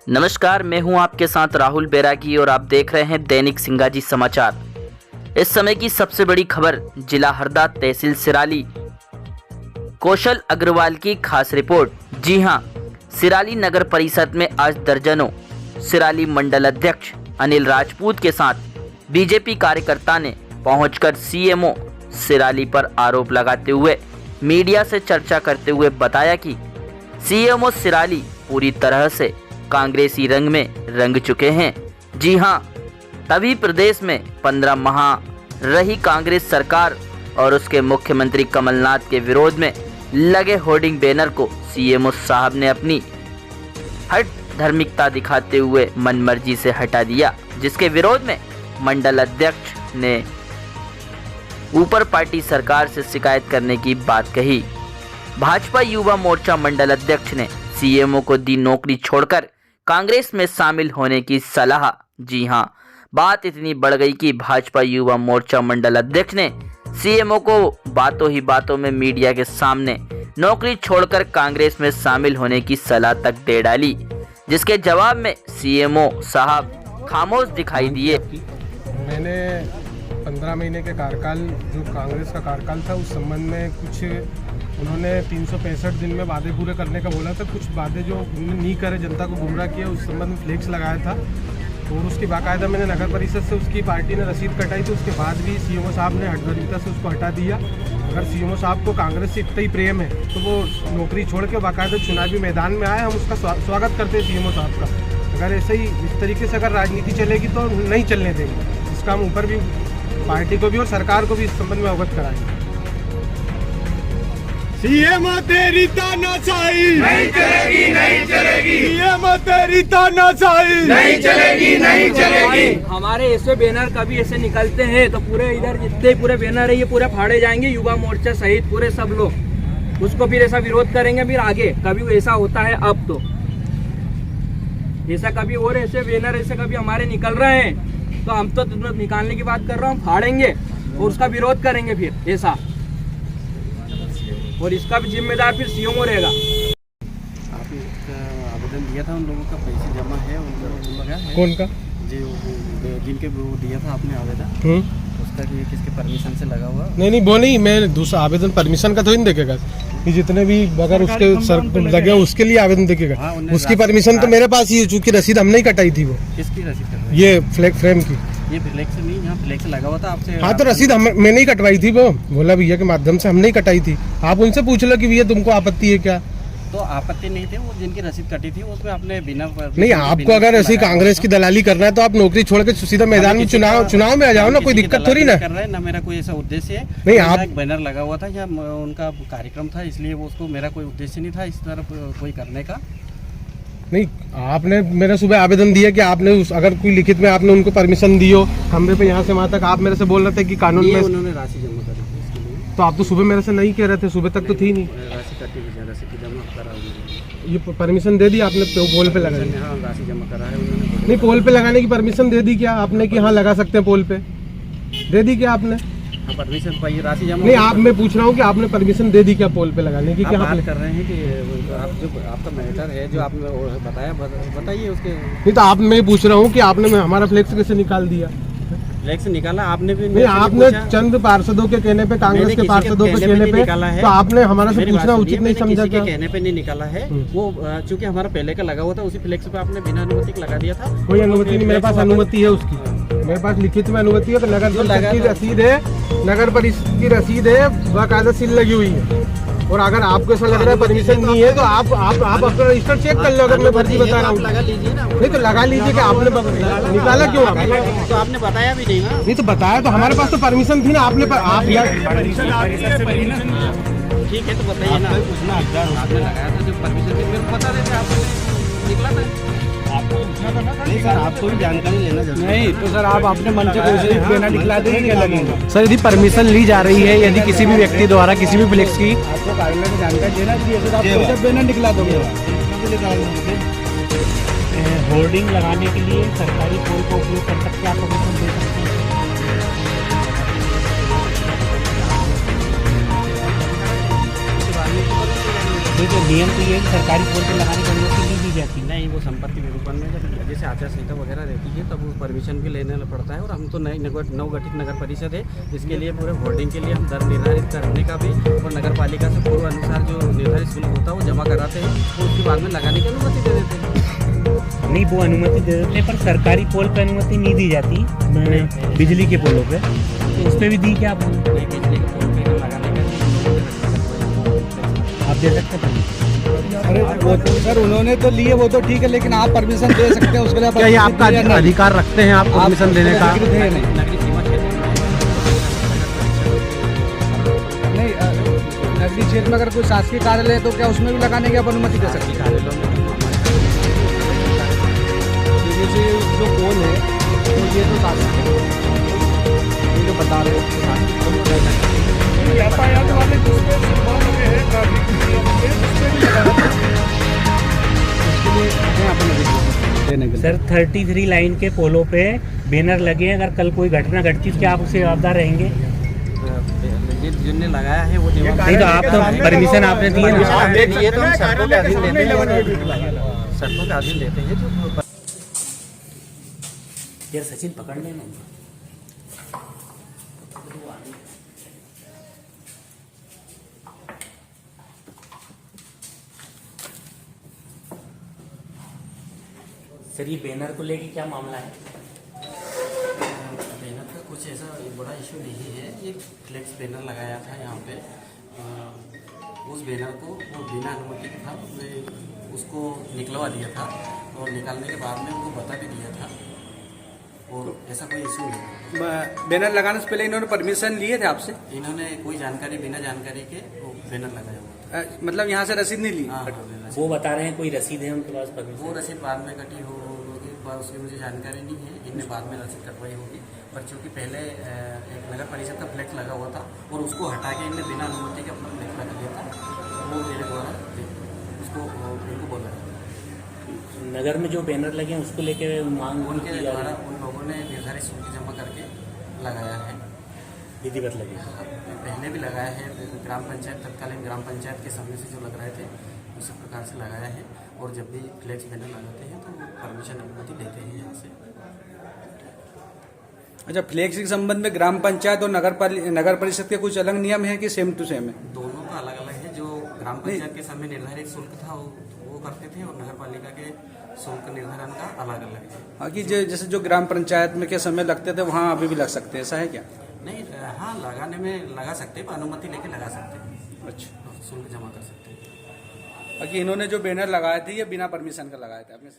नमस्कार, मैं हूं आपके साथ राहुल बैरागी और आप देख रहे हैं दैनिक सिंगाजी समाचार। इस समय की सबसे बड़ी खबर जिला हरदा तहसील सिराली कौशल अग्रवाल की खास रिपोर्ट। जी हां, सिराली नगर परिषद में आज दर्जनों सिराली मंडल अध्यक्ष अनिल राजपूत के साथ बीजेपी कार्यकर्ता ने पहुंचकर सीएमओ सिराली पर आरोप लगाते हुए मीडिया से चर्चा करते हुए बताया कि सीएमओ सिराली पूरी तरह से कांग्रेसी रंग में रंग चुके हैं। जी हां, तभी प्रदेश में 15 माह रही कांग्रेस सरकार और उसके मुख्यमंत्री कमलनाथ के विरोध में लगे होर्डिंग बैनर को सीएमओ साहब ने अपनी हट धार्मिकता दिखाते हुए मनमर्जी से हटा दिया, जिसके विरोध में मंडल अध्यक्ष ने ऊपर पार्टी सरकार से शिकायत करने की बात कही। भाजपा युवा मोर्चा मंडल अध्यक्ष ने सीएमओ को दी नौकरी छोड़कर कांग्रेस में शामिल होने की सलाह। जी हां, बात इतनी बढ़ गई कि भाजपा युवा मोर्चा मंडल अध्यक्ष ने सीएमओ को बातों ही बातों में मीडिया के सामने नौकरी छोड़कर कांग्रेस में शामिल होने की सलाह तक दे डाली, जिसके जवाब में सीएमओ साहब खामोश दिखाई दिए। मैंने 15 महीने के कार्यकाल जो कांग्रेस का कार्यकाल था उस संबंध में कुछ उन्होंने 365 दिन में वादे पूरे करने का बोला था। कुछ वादे जो उन्होंने नहीं करे, जनता को गुमराह किया, उस संबंध में फ्लेक्स लगाया था और उसकी बाकायदा मैंने नगर परिषद से उसकी पार्टी ने रसीद कटाई थी। उसके बाद भी सीएमओ साहब ने हठधर्मिता से उसको हटा दिया। अगर सीएमओ साहब को कांग्रेस से इतना ही प्रेम है तो वो नौकरी छोड़ के बाकायदा चुनावी मैदान में आए। हम उसका स्वागत करते हैं सीएमओ साहब का। अगर ऐसे ही इस तरीके से अगर राजनीति चलेगी तो नहीं चलने देंगे। इसका हम ऊपर भी पार्टी को भी और सरकार को भी इस संबंध में अवगत कराएंगे। सीएमओ तेरी तानाशाही नहीं चलेगी, नहीं चलेगी। सीएमओ तेरी तानाशाही नहीं चलेगी, नहीं चलेगी। हमारे ऐसे बैनर कभी ऐसे निकलते हैं तो पूरे इधर जितने पूरे बैनर है ये पूरे फाड़े जाएंगे। युवा मोर्चा सहित पूरे सब लोग उसको फिर ऐसा विरोध करेंगे। फिर आगे कभी ऐसा होता है, अब तो ऐसा कभी और ऐसे बैनर ऐसे कभी हमारे निकल रहे हैं तो हम तो निकालने की बात कर रहा हूँ, फाड़ेंगे और उसका विरोध करेंगे फिर ऐसा, और इसका भी जिम्मेदार फिर सीएमओ रहेगा। आपने आवेदन दिया था, उन लोगों का पैसे जमा है, उनका लगा है। कौन का? जो जिनके वो दिया था आपने आवेदन, उसका भी किसके परमिशन से लगा हुआ? नहीं, वो नहीं, मैं दूसरा आवेदन परमिशन का तो नहीं देखेगा कि जितने भी अगर उसके सर लगे उसके लिए आवेदन देखेगा। उसकी परमिशन तो मेरे पास ही है, चूंकि रसीद हमने ही कटाई थी। वो किसकी रसीद? ये फ्लैग फ्रेम की। ये फ्लेक्स नहीं, यहाँ फ्लेक्स लगा हुआ था आपसे। हाँ, तो रसीद मैंने ही कटवाई थी। वो भोला भैया के माध्यम से हमने ही कटाई थी। आप उनसे पूछ लो कि भैया तुमको आपत्ति है क्या? तो आपत्ति नहीं थी, वो जिनकी रसीद कटी थी उसमें आपने बिना नहीं, आपको अगर ऐसी कांग्रेस की दलाली करना है तो आप नौकरी छोड़ के सीधा मैदान में चुनाव में आ जाओ ना। कोई दिक्कत थोड़ी ना कर रहा है ना, मेरा कोई ऐसा उद्देश्य है नहीं। आप एक बैनर लगा हुआ था या उनका कार्यक्रम था, इसलिए वो उसको मेरा कोई उद्देश्य नहीं था इस तरह कोई करने का। नहीं, आपने मेरा सुबह आवेदन दिया कि आपने अगर कोई लिखित में आपने उनको परमिशन दी हो कमरे पे यहाँ से वहाँ तक, आप मेरे से बोल रहे थे कि कानून में उन्होंने राशि जमा करी थी इसके लिए। तो आप तो सुबह मेरे से नहीं कह रहे थे, सुबह तक तो थी नहीं। राशि कटी हुई, राशि जमा करा उन्होंने। ये परमिशन दे दी आपने पोल पे लगाने? हाँ, राशि जमा करा है उन्होंने। नहीं, पोल पे लगाने की परमिशन दे दी क्या आपने कि हाँ लगा सकते हैं पोल पे? दे दी क्या आपने? परमिशन पाई, राशि जमा नहीं, आप मैं पूछ रहा हूँ कि आपने परमिशन दे दी क्या पोल पे लगाने की? क्या बात कर रहे हैं कि आप जो आपका मैटर है जो आपने बताया, बताइए उसके। नहीं, तो आप मैं पूछ रहा हूँ कि आपने हमारा फ्लेक्स कैसे निकाल दिया? फ्लेक्स निकाला आपने भी? नहीं, आपने चंद पार्षदों के कहने पे, कांग्रेस के पार्षदों के कहने पे, तो आपने हमारा से पूछना उचित नहीं समझा क्या? कहने पे नहीं निकाला है वो, चूंकि हमारा पहले का लगा हुआ था उसी फ्लेक्स पे आपने बिना अनुमति लगा दिया था। कोई अनुमति नहीं, मेरे पास अनुमति है उसकी, मेरे पास लिखित में अनुमति है। तो नगर परिषद की रसीद है, नगर परिषद की रसीद है, बाकायदा सील लगी हुई है। और अगर आपको ऐसा लग रहा है परमिशन नहीं है तो आप अपना रजिस्टर चेक कर लो। अगर मैं फर्जी बता रहा हूँ लगा लीजिए ना। नहीं, तो लगा लीजिए कि आपने निकाला क्यों? तो आपने बताया भी नहीं ना। नहीं, तो बताया तो हमारे पास तो परमिशन थी ना। आपने आप यार ठीक है, तो बताइए ना। आपने लगाया था जो परमिशन थी, मेरे को बता देते, आपने निकला था। नहीं सर, आपको भी जानकारी लेना जरूरी नहीं तो सर आप अपने मन से कोई से बैनर निकला देंगे, क्या लगेगा? सर यदि परमिशन ली जा रही है, यदि किसी भी व्यक्ति द्वारा किसी भी फ्लेक्स की, आपको कार्यालय में जानकारी देना चाहिए। आप कोई से बैनर निकला दोगे? होर्डिंग लगाने के लिए सरकारी पोल का उपयोग कर सकते हैं, आप परमिशन दे सकते हैं। नियम तो ये है कि सरकारी पोल पे लगाने की अनुमति नहीं दी जाती। नहीं, वो संपत्ति विरूपण में जब जैसे आचार संहिता वगैरह रहती है तब वो परमिशन भी लेने पड़ता है। और हम तो नई नवगठित नगर परिषद है, इसके लिए पूरे होल्डिंग के लिए हम दर निर्धारित करने का भी और नगर पालिका से पूर्व अनुसार जो निर्धारित शुल्क होता है वो जमा कराते हैं और उसके बाद में लगाने की अनुमति दे देते हैं। नहीं, वो अनुमति दे देते हैं पर सरकारी पोल पे अनुमति नहीं दी जाती, बिजली के पोलों पे। तो उस पर भी दी क्या आपने? नहीं, बिजली के पोल पे लगाने का आप दे सकते हैं? अरे वो तो सर उन्होंने तो लिए, वो तो ठीक है, लेकिन आप परमिशन दे सकते हैं उसके लिए? क्या ये आपका अधिकार रखते हैं आप परमिशन देने का? नगरीय सीमा क्षेत्र में नहीं, नगरीय क्षेत्र में अगर कोई शासकीय कार्यालय है तो क्या उसमें भी लगाने की आप अनुमति दे सकते हैं? कार्यालयों में जैसे जो पोल है तो ये तो शासकीय है, ये जो बता रहे हो यातायात वाले जिसपे निर्माण लगे हैं ट्रैफिक नियम के, उसपे भी लगाना उसके लिए हैं अपन देने के लिए। सर 33 लाइन के पोलों पे बैनर लगे हैं, अगर कल कोई घटना घटती तो क्या आप उससे जवाबदार रहेंगे? जिनने लगाया है वो नहीं तो आप तो परमिशन आपने दी है ना? दिए तो हम शर्तों के अधीन देते हैं, शर्तों के अधीन देते हैं जो यार सचिन पकड़ने में सर, ये बैनर को लेके क्या मामला है? बैनर का कुछ ऐसा बड़ा इशू नहीं है। ये फ्लेक्स बैनर लगाया था यहाँ पे, उस बैनर को वो बिना अनुमति के था, उसको निकलवा दिया था और निकालने के बाद में उनको बता भी दिया था और ऐसा कोई इशू नहीं। बैनर लगाने से पहले इन्होंने परमिशन लिए थे आपसे? इन्होंने कोई जानकारी बिना जानकारी के वो बैनर लगाया हुआ था। मतलब यहाँ से रसीद नहीं ली? हाँ, वो बता रहे हैं कोई रसीद है उनके पास परमिशन? वो रसीद बाद में कटी होगी, उसकी मुझे जानकारी नहीं है। इनने बाद में रसीद कटवाई होगी, पर चूँकि पहले एक नगर परिषद का फ्लैक्स लगा हुआ था और उसको हटा के इनने बिना अनुमति के अपना फ्लैक्स लगा दिया था, वो मेरे द्वारा उसको उनको बोला था। नगर में जो बैनर लगे हैं उसको लेके मांग उनके द्वारा उन लोगों ने निर्धारित शुल्क जमा करके लगाया है, विधिवत लगे। पहले भी लगाया है। ग्राम पंचायत, तत्कालीन ग्राम पंचायत के सामने से जो लग रहे थे उसी प्रकार से लगाया है और जब भी फ्लैक्स बैनर लगाते हैं तो परमिशन अनुमति लेते हैं यहाँ से। अच्छा, फ्लेक्स के संबंध में ग्राम पंचायत और नगर परिषद के कुछ अलग नियम है कि सेम टू सेम है? दोनों का अलग अलग है। जो ग्राम पंचायत के समय निर्धारित शुल्क था वो करते थे और नगर पालिका के शुल्क निर्धारण का अलग अलग है। हाँ, कि जैसे जो ग्राम पंचायत में के समय लगते थे वहाँ अभी भी लग सकते हैं, ऐसा है क्या? नहीं, हाँ, लगाने में लगा सकते हैं, अनुमति लेके लगा सकते हैं। अच्छा, शुल्क जमा कर सकते हैं। बाकी इन्होंने जो बैनर लगाए थे ये बिना परमिशन का लगाए थे आपने?